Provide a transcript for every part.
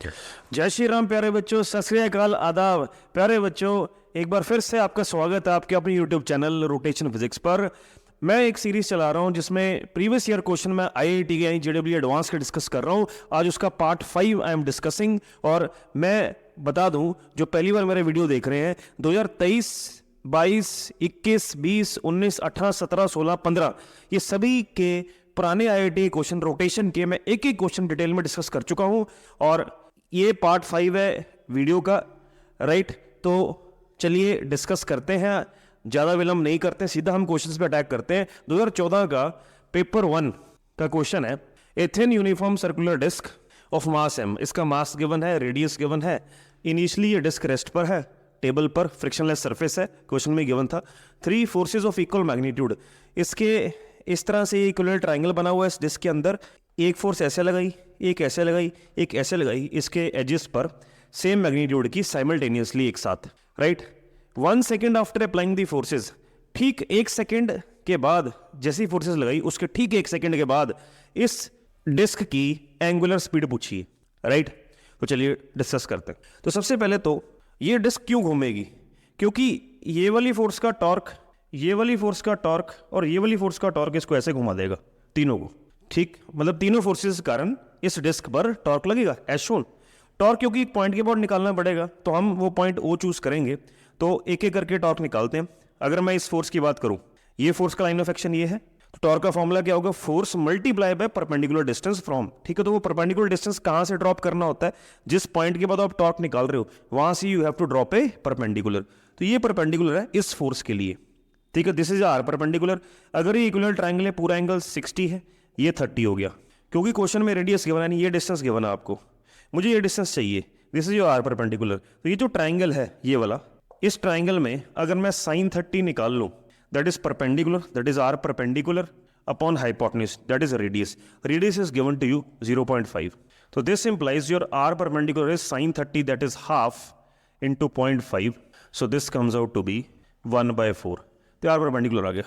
जय श्री राम प्यारे बच्चों, सत श्री अकाल, आदाब। प्यारे बच्चों, एक बार फिर से आपका स्वागत है आपके अपने यूट्यूब चैनल रोटेशन फिजिक्स पर। मैं एक सीरीज चला रहा हूं जिसमें प्रीवियस ईयर क्वेश्चन में आईआईटी के जेईई एडवांस के डिस्कस कर रहा हूं। आज उसका पार्ट 5 आई एम डिस्कसिंग। और मैं बता दूं, जो पहली बार मेरे वीडियो देख रहे हैं, 2023, 22, 21, 20, 19, 18, 17, 16, 15 ये सभी के पुराने आईआईटी क्वेश्चन रोटेशन के मैं एक एक क्वेश्चन डिटेल में डिस्कस कर चुका हूं। और ये पार्ट 5 है वीडियो का, राइट। तो चलिए डिस्कस करते हैं, ज़्यादा विलंब नहीं करते, सीधा हम क्वेश्चंस पे अटैक करते हैं। 2014 का पेपर 1 का क्वेश्चन है, a thin uniform circular disc of mass m। इसका मास गिवन है, रेडियस गिवन है। इनिशियली ये डिस्क रेस्ट पर है, टेबल पर, फ्रिक्शनलेस सरफेस है, क्वेश्चन में गिवन था। 3 फोर्सेज ऑफ इक्वल मैग्नीट्यूड। इसके इस तरह से इक्वल ट्राइंगल बना हुआ है इस डिस्क के अंदर। एक फोर्स ऐसे लगाई, एक ऐसे लगाई, एक ऐसे लगाई, इसके एजेस पर सेम मैग्नीट्यूड की साइमल्टेनियसली एक साथ, राइट। 1 सेकेंड आफ्टर अप्लाइंग दी फोर्सेज, ठीक 1 सेकेंड के बाद जैसी फोर्सेज लगाई उसके ठीक 1 सेकेंड के बाद इस डिस्क की एंगुलर स्पीड पूछिए, राइट। तो चलिए डिस्कस करते हैं। तो सबसे पहले तो ये डिस्क क्यों घूमेगी? क्योंकि ये वाली फोर्स का टॉर्क, ये वाली फोर्स का टॉर्क और ये वाली फोर्स का टॉर्क इसको ऐसे घुमा देगा, तीनों को, ठीक। मतलब तीनों फोर्सेस के कारण इस डिस्क पर टॉर्क लगेगा एज शोन। टॉर्क क्योंकि एक पॉइंट के बाद निकालना पड़ेगा, तो हम वो पॉइंट ओ चूज करेंगे। तो एक एक करके टॉर्क निकालते हैं। अगर मैं इस फोर्स की बात करूं, ये फोर्स का लाइन ऑफ एक्शन ये है, तो टॉर्क का फॉर्मूला क्या होगा? Force multiply by perpendicular distance from, ठीक है। तो वो परपेंडिकुलर डिस्टेंस कहां से ड्रॉप करना होता है? जिस पॉइंट के बाद आप टॉर्क निकाल रहे हो वहां से you have to drop a perpendicular. तो ये परपेंडिकुलर है इस फोर्स के लिए, ठीक है। This is R perpendicular. अगर ये इक्विलर ट्राइंगल है, पूरा एंगल 60 है, ये 30 हो गया, क्योंकि क्वेश्चन में रेडियस गिवन है नहीं, ये डिस्टेंस गिवन है आपको, मुझे ये डिस्टेंस चाहिए। This is your R perpendicular. तो ये जो ट्राइंगल है ये वाला, इस ट्राइंगल में अगर मैं साइन 30 निकाल लूं, that is perpendicular, that is R perpendicular upon hypotenuse, that is radius. Radius is given to you 0.5। तो this implies your R perpendicular is sine 30, that is half into 0.5। So this comes out to be 1/4। तो are perpendicular आ गया।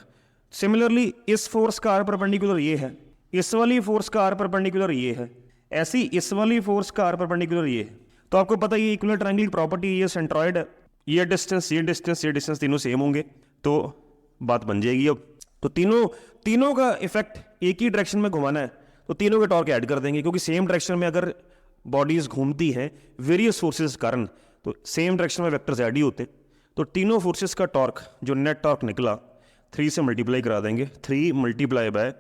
Similarly इस force का are perpendicular ये है, इस वाली force का आर परपेंडिकुलर ये है, ऐसी इस वाली फोर्स का आर परपेंडिकुलर ये है। तो आपको पता है ये इक्विलर ट्रायंगल की प्रॉपर्टी, ये सेंट्रॉइड है, ये डिस्टेंस, ये डिस्टेंस, ये डिस्टेंस तीनों सेम होंगे, तो बात बन जाएगी। अब तो तीनों का इफेक्ट एक ही डायरेक्शन में घुमाना है, तो तीनों के टॉर्क ऐड कर देंगे, क्योंकि सेम डायरेक्शन में अगर बॉडीज घूमती हैं वेरियस फोर्सेस कारण, तो सेम डायरेक्शन में वेक्टर्स ऐड ही होते हैं। तो तीनों फोर्सेस का टॉर्क, जो नेट टॉर्क निकला, 3 से मल्टीप्लाई करा देंगे। 3 multiply by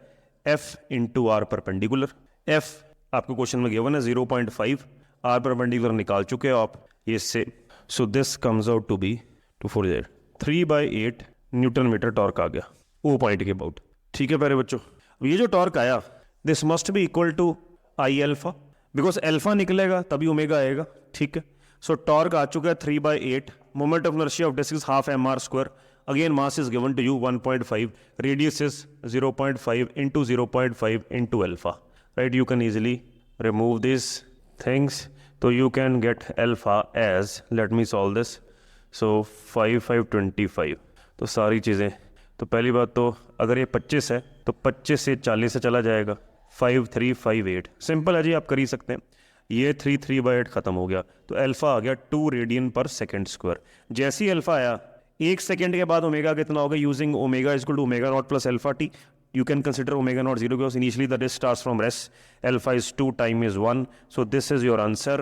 F into R perpendicular. F आपको क्वेश्चन में गिवन है 0.5, आर परपेंडिकुलर निकाल चुके हो आप ये से। So this comes out to be 3/8 newton metre torque आ गया ओ पॉइंट के अबाउट, ठीक है प्यारे बच्चों। अब ये जो टॉर्क आया, this must be equal to I alpha, because alpha निकलेगा तभी ओमेगा आएगा, ठीक है। सो टॉर्क आ चुका है 3/8। Moment of inertia of disc is half mr square. Again mass is given to you 1.5, radius is 0.5 into 0.5 into alpha, right. You can easily remove this things, तो you can get alpha as, let me solve this. So 5, 5, 25। तो सारी चीज़ें, तो पहली बात तो अगर ये 25 है तो 25 से 40 से चला जाएगा, 5, 3, 5, 8। सिंपल है जी, आप कर ही सकते हैं। ये 3, 3/8 खत्म हो गया, तो अल्फा आ गया 2 रेडियन पर सेकेंड स्क्वायर। जैसे ही अल्फा आया, 1 सेकेंड के बाद ओमेगा कितना होगा? Using omega is equal to omega naught plus alpha T. You can consider omega naught 0 because initially the disk starts from rest. Alpha is 2, time is 1. So this is your answer.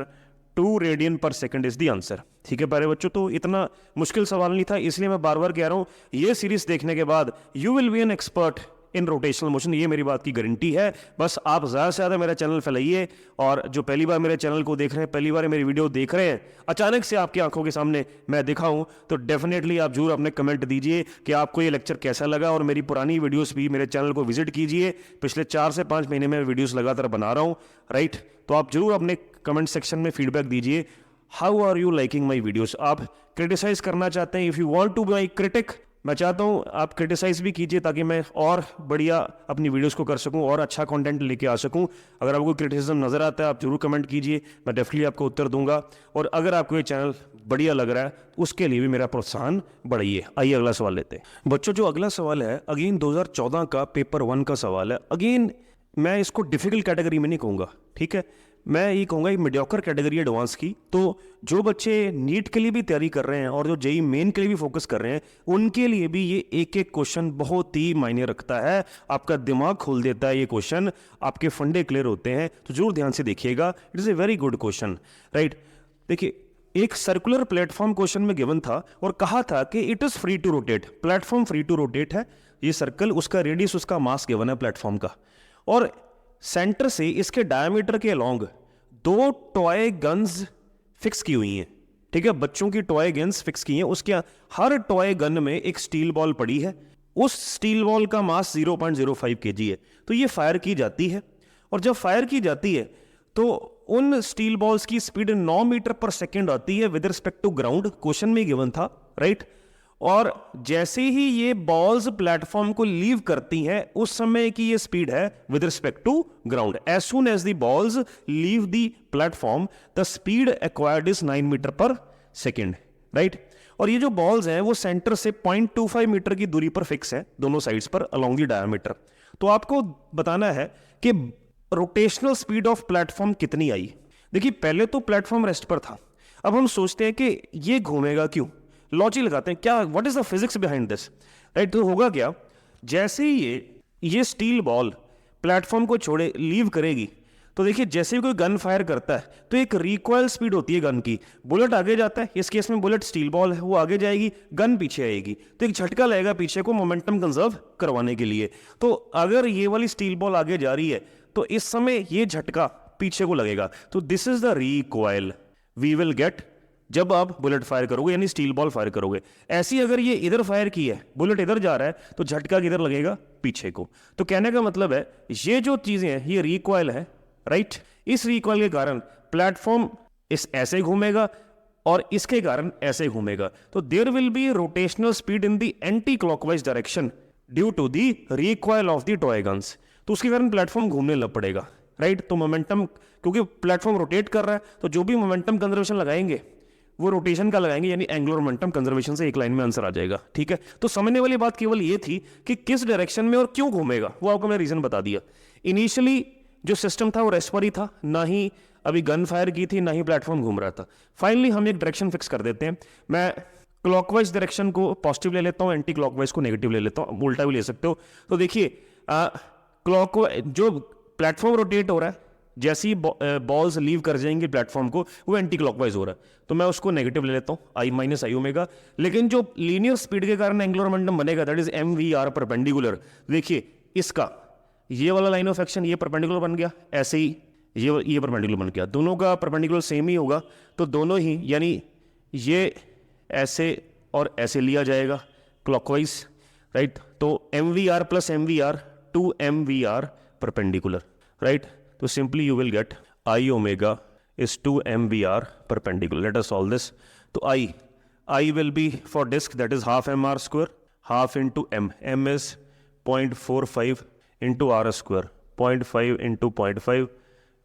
2 radian पर second is the answer, ठीक है प्यारे बच्चों। तो इतना मुश्किल सवाल नहीं था, इसलिए मैं बार बार कह रहा हूं, ये सीरीज देखने के बाद you will be an expert in rotational motion, ये मेरी बात की गारंटी है। बस आप ज़्यादा से ज़्यादा मेरा चैनल फैलाइए, और जो पहली बार मेरे चैनल को देख रहे हैं, पहली बार मेरी वीडियो देख रहे हैं, अचानक से आपकी आंखों के सामने मैं दिखाऊं, तो डेफिनेटली आप जरूर अपने कमेंट दीजिए कि आपको ये लेक्चर कैसा लगा। और मेरी पुरानी वीडियोस भी मेरे चैनल को विजिट कीजिए, पिछले 4 से 5 महीने में वीडियोस लगातार बना रहा हूँ, राइट। तो आप जरूर अपने कमेंट सेक्शन में फीडबैक दीजिए, how are you liking my videos. आप क्रिटिसाइज करना चाहते हैं, if you want to be my critic, मैं चाहता हूं आप क्रिटिसाइज भी कीजिए, ताकि मैं और बढ़िया अपनी वीडियोस को कर सकूं और अच्छा कंटेंट लेके आ सकूं। अगर आपको क्रिटिसिज्म नजर आता है, आप जरूर कमेंट कीजिए, मैं डेफिनेटली आपको उत्तर दूंगा। और अगर आपको ये चैनल बढ़िया लग रहा है, उसके लिए भी मेरा प्रोत्साहन बढ़ाइए। आइए अगला सवाल लेते हैं बच्चों। जो अगला सवाल है, अगेन 2014 का पेपर 1 का सवाल है। अगेन मैं इसको डिफिकल्ट कैटेगरी में नहीं कहूँगा, ठीक है। मैं ये कहूँगा एक मीडियोकर कैटेगरी एडवांस की। तो जो बच्चे नीट के लिए भी तैयारी कर रहे हैं और जो जेईई मेन के लिए भी फोकस कर रहे हैं, उनके लिए भी ये एक एक क्वेश्चन बहुत ही मायने रखता है। आपका दिमाग खोल देता है ये क्वेश्चन, आपके फंडे क्लियर होते हैं। तो जरूर ध्यान से देखिएगा, it is a very good question, right. देखिए, एक सर्कुलर प्लेटफॉर्म क्वेश्चन में गिवन था और कहा था कि it is free to rotate, platform free to rotate है ये सर्कल, उसका रेडियस, उसका मास गिवन है प्लेटफॉर्म का, और सेंटर से इसके डायमीटर के अलोंग 2 टॉय गन्स फिक्स की हुई हैं, ठीक है, बच्चों की टॉय गन्स फिक्स की हैं। उसके हर टॉय गन में एक स्टील बॉल पड़ी है, उस स्टील बॉल का मास 0.05 kg है। तो ये फायर की जाती है, और जब फायर की जाती है तो उन स्टील बॉल्स की स्पीड 9 मीटर पर सेकेंड आती है with respect to ground, question में गिवन था, राइट। और जैसे ही ये बॉल्स प्लेटफॉर्म को लीव करती हैं, उस समय की ये स्पीड है with respect to ground. As soon as the balls leave the platform, the speed acquired is 9 metre per second, right. और ये जो बॉल्स हैं वो सेंटर से 0.25 मीटर की दूरी पर फिक्स है दोनों साइड्स पर अलोंग द डायमीटर। तो आपको बताना है कि रोटेशनल स्पीड ऑफ प्लेटफॉर्म कितनी आई। देखिए, पहले तो प्लेटफॉर्म रेस्ट पर था, अब हम सोचते हैं कि ये घूमेगा क्यों, लॉजिक लगाते हैं क्या, what is the physics behind this, right. तो होगा क्या, जैसे ही ये स्टील बॉल प्लेटफॉर्म को छोड़े लीव करेगी, तो देखिए जैसे ही कोई गन फायर करता है तो एक रिकॉइल स्पीड होती है गन की, बुलेट आगे जाता है, इस केस में बुलेट स्टील बॉल है, वो आगे जाएगी, गन पीछे आएगी, तो एक झटका लगेगा पीछे को मोमेंटम कंजर्व करवाने के लिए। तो अगर ये वाली स्टील बॉल आगे जा रही है तो इस समय ये झटका पीछे को लगेगा, तो this is the recoil we will get जब आप बुलेट फायर करोगे, यानी स्टील बॉल फायर करोगे। ऐसी अगर ये इधर फायर की है, बुलेट इधर जा रहा है, तो झटका किधर लगेगा, पीछे को। तो कहने का मतलब है ये जो चीजें हैं ये रिकॉइल है, राइट। इस रिकॉइल के कारण प्लेटफॉर्म इस ऐसे घूमेगा और इसके कारण ऐसे घूमेगा। तो there will be rotational speed in the anti clockwise direction due to the recoil of the toy guns. तो उसके कारण प्लेटफॉर्म घूमने लग पड़ेगा, राइट। तो मोमेंटम, क्योंकि प्लेटफॉर्म रोटेट कर रहा है, तो जो भी मोमेंटम कंजर्वेशन लगाएंगे वो रोटेशन का लगाएंगे, यानी एंगुलर मोमेंटम कंजर्वेशन से एक लाइन में आंसर आ जाएगा, ठीक है। तो समझने वाली बात केवल ये थी कि किस डायरेक्शन में और क्यों घूमेगा, वो आपको मैं रीजन बता दिया। इनिशियली जो सिस्टम था वो रेस्ट पर ही था, ना ही अभी गन फायर की थी, ना ही प्लेटफॉर्म घूम रहा था। फाइनली हम एक डायरेक्शन फिक्स कर देते हैं। मैं क्लॉकवाइज डायरेक्शन को पॉजिटिव ले लेता हूँ, एंटी क्लॉकवाइज को नेगेटिव ले लेता हूँ, उल्टा भी ले सकते हो। तो देखिए, क्लॉकवाइज जो प्लेटफॉर्म रोटेट हो रहा है, जैसे ही बॉल्स लीव कर जाएंगे प्लेटफॉर्म को, वो एंटी क्लॉकवाइज हो रहा है, तो मैं उसको नेगेटिव ले लेता हूँ, आई माइनस आई ओमेगा। लेकिन जो लीनियर स्पीड के कारण एंगुलर मोमेंटम बनेगा, that is M V R perpendicular. देखिए, इसका ये वाला लाइन ऑफ एक्शन ये परपेंडिकुलर बन गया, ऐसे ही ये परपेंडिकुलर बन गया, दोनों का परपेंडिकुलर सेम ही होगा, तो दोनों ही, यानी ये ऐसे और ऐसे लिया जाएगा क्लॉकवाइज, राइट। तो M V R plus M V R two M V R perpendicular, right. तो simply you will get I omega is 2 mvr perpendicular. Let us solve this. तो I will be for disk, that is half mr square, half into m. M is 0.45 into r square, 0.5 into 0.5,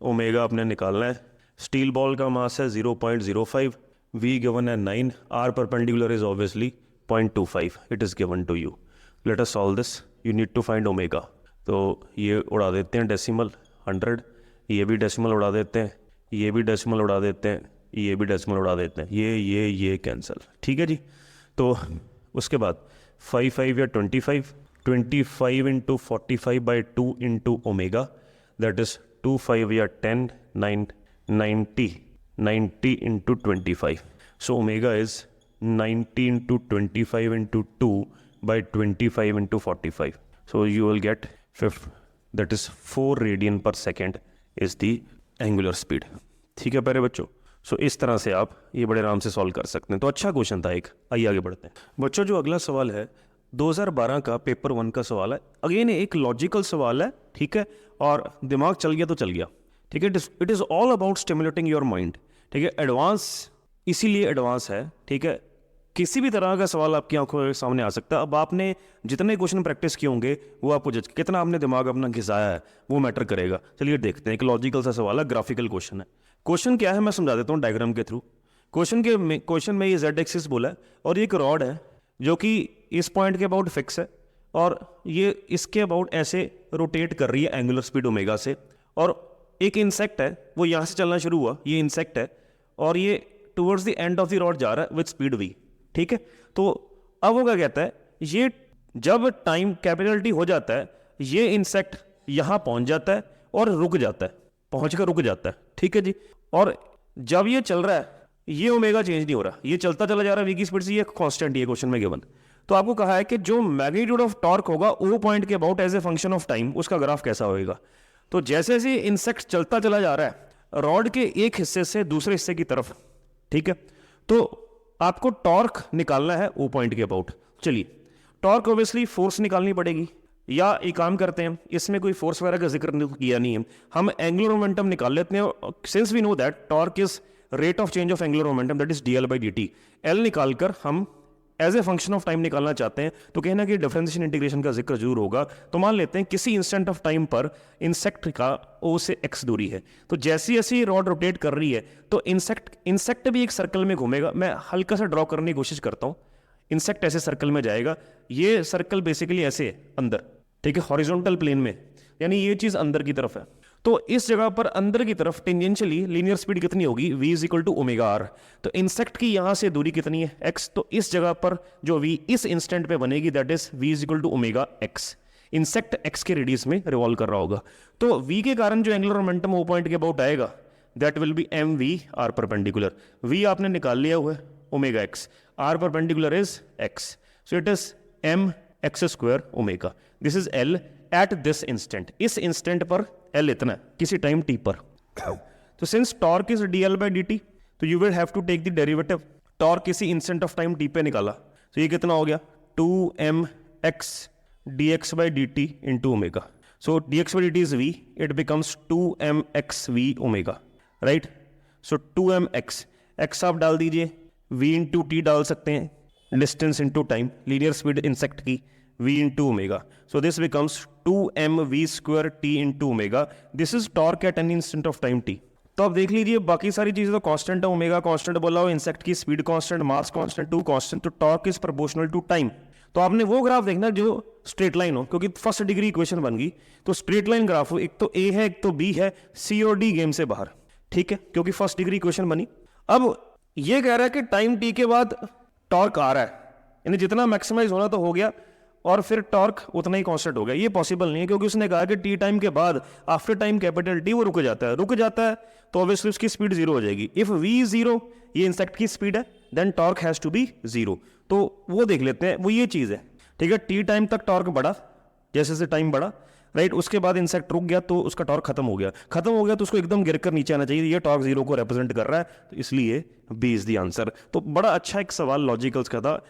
omega आपने निकालना है। Steel ball का मास है 0.05, v given है 9, r perpendicular is obviously 0.25. It is given to you. Let us solve this. You need to find omega. तो ये उड़ा देते हैं डेसिमल 100, ये भी डेसिमल उड़ा देते हैं, ये भी डेसिमल उड़ा देते हैं, ये भी डेसिमल उड़ा देते हैं, ये कैंसिल, ठीक है जी। तो उसके बाद 5 या 25 into 45/2 into omega, that is 25 या 10, 90 into 25। So omega is 90 into 25 into 2/25 into 45। So you will get 5, that is 4 radian per second is the angular speed, ठीक है प्यारे बच्चों। सो इस तरह से आप ये बड़े आराम से सॉल्व कर सकते हैं। तो अच्छा क्वेश्चन था एक। आइए आगे बढ़ते हैं बच्चों। जो अगला सवाल है 2012 का पेपर 1 का सवाल है। अगेन एक लॉजिकल सवाल है, ठीक है, और दिमाग चल गया तो चल गया, ठीक है। It is all about stimulating your mind, ठीक है। एडवांस इसीलिए एडवांस है, ठीक है। किसी भी तरह का सवाल आपकी आंखों के सामने आ सकता है। अब आपने जितने क्वेश्चन प्रैक्टिस किए होंगे वो आपको जज, कितना आपने दिमाग अपना घिसाया है वो मैटर करेगा। चलिए देखते हैं। एक लॉजिकल सा सवाल है, ग्राफिकल क्वेश्चन है। क्वेश्चन क्या है मैं समझा देता हूँ डायग्राम के थ्रू। क्वेश्चन में ये जेड एक्सिस बोला है और ये एक रॉड है जो कि इस पॉइंट के अबाउट फिक्स है और ये इसके अबाउट ऐसे रोटेट कर रही है एंगुलर स्पीड ओमेगा से, और एक इंसेक्ट है, वो यहाँ से चलना शुरू हुआ, ये इंसेक्ट है और ये towards the end of the rod जा रहा है विद स्पीड v, ठीक है। तो अब वो क्या कहता है, ये जब टाइम कैपिटल T हो जाता है, ये इंसेक्ट यहाँ पहुंच जाता है और रुक जाता है, पहुंच कर रुक जाता है, ठीक है जी। और जब ये चल रहा है, ये ओमेगा चेंज नहीं हो रहा, ये चलता चला जा रहा है v की स्पीड से, ये कांस्टेंट, ये क्वेश्चन में गिवन। तो आपको कहा है कि जो मैग्नीट्यूड ऑफ टॉर्क होगा ओ पॉइंट के about as a function of time, उसका ग्राफ कैसा होएगा। तो जैसे जैसे इंसेक्ट चलता चला जा रहा है रॉड के एक हिस्से से दूसरे हिस्से की तरफ, ठीक है, तो आपको टॉर्क निकालना है ओ पॉइंट के अबाउट। चलिए, टॉर्क ऑब्वियसली फोर्स निकालनी पड़ेगी, या एक काम करते हैं, इसमें कोई फोर्स वगैरह का जिक्र किया नहीं है, हम एंगुलर मोमेंटम निकाल लेते हैं। Since we know that torque is rate of change of angular momentum, that is dl/dt, L निकालकर हम as a function of time निकालना चाहते हैं, तो कहीं ना कहीं डिफरेंशिएशन इंटीग्रेशन का जिक्र जरूर होगा। तो मान लेते हैं किसी इंस्टेंट ऑफ टाइम पर इंसेक्ट का ओ से एक्स दूरी है, तो जैसी जैसी रॉड रोटेट कर रही है तो इंसेक्ट भी एक सर्कल में घूमेगा। मैं हल्का सा ड्रॉ करने की कोशिश करता हूँ, इंसेक्ट ऐसे सर्कल में जाएगा, ये सर्कल बेसिकली ऐसे है अंदर, ठीक है, हॉरिजॉन्टल प्लेन में, यानी ये चीज अंदर की तरफ है। तो इस जगह पर अंदर की तरफ टेंजेंशियली लीनियर स्पीड कितनी होगी, v is equal to omega R. तो इंसेक्ट की यहां से दूरी कितनी है, x, तो इस जगह पर जो v इस इंस्टेंट पे बनेगी that is v is equal to omega x। Insect x के रेडियस में रिवॉल्व कर रहा होगा, तो v के कारण जो एंगुलर मोमेंटम ओ पॉइंट के अबाउट आएगा that will be M V R perpendicular. v आपने निकाल लिया हुआ है omega x, r perpendicular is x, so it is m x square omega, this is l at this instant, इस instant पर L इतना है, किसी टाइम t पर। तो सिंस टॉर्क इज dl/dt, तो you will have to take the derivative, torque किसी instant of time t पे निकाला, तो ये कितना हो गया 2mx dx/dt into omega. So dx/dt is v, it becomes 2mxv omega, right. So 2mx, x आप डाल दीजिए, v इंटू टी डाल सकते हैं, distance into time, linear speed insect की, v into omega. So this becomes 2mv square t into omega. This is torque at any instant of time t. तो अब देख लीजिए बाकी सारी चीजें तो कांस्टेंट है, ओमेगा कांस्टेंट बोला हो, इंसेक्ट की speed constant, mass constant, two constant, तो torque is proportional to time. तो आपने वो ग्राफ देखना जो स्ट्रेट लाइन हो, क्योंकि फर्स्ट डिग्री इक्वेशन बन गई, तो स्ट्रेट लाइन ग्राफ हो, एक तो ए है एक तो बी है, सी और डी गेम से बाहर, ठीक है, क्योंकि फर्स्ट डिग्री इक्वेशन बनी। अब ये कह रहा है कि टाइम टी के बाद टॉर्क आ रहा है, यानी जितना मैक्सिमाइज होना तो हो गया और फिर टॉर्क उतना ही कांस्टेंट हो गया। ये पॉसिबल नहीं है, क्योंकि उसने कहा कि टी टाइम के बाद आफ्टर टाइम कैपिटल टी वो रुक जाता है, तो ऑब्वियसली उसकी स्पीड जीरो हो जाएगी। इफ वी जीरो, ये इंसेक्ट की स्पीड है, then torque has to be zero. तो वो देख लेते हैं, वो ये चीज है, ठीक है। टी टाइम तक टॉर्क बढ़ा, जैसे जैसे टाइम बढ़ा, राइट, उसके बाद इंसेक्ट रुक गया तो उसका टॉर्क खत्म हो गया तो उसको एकदम गिरकर नीचे आना चाहिए, ये टॉर्क जीरो को रिप्रेजेंट कर रहा है, तो इसलिए बी इज द आंसर। तो बड़ा अच्छा एक सवाल लॉजिकल्स का था।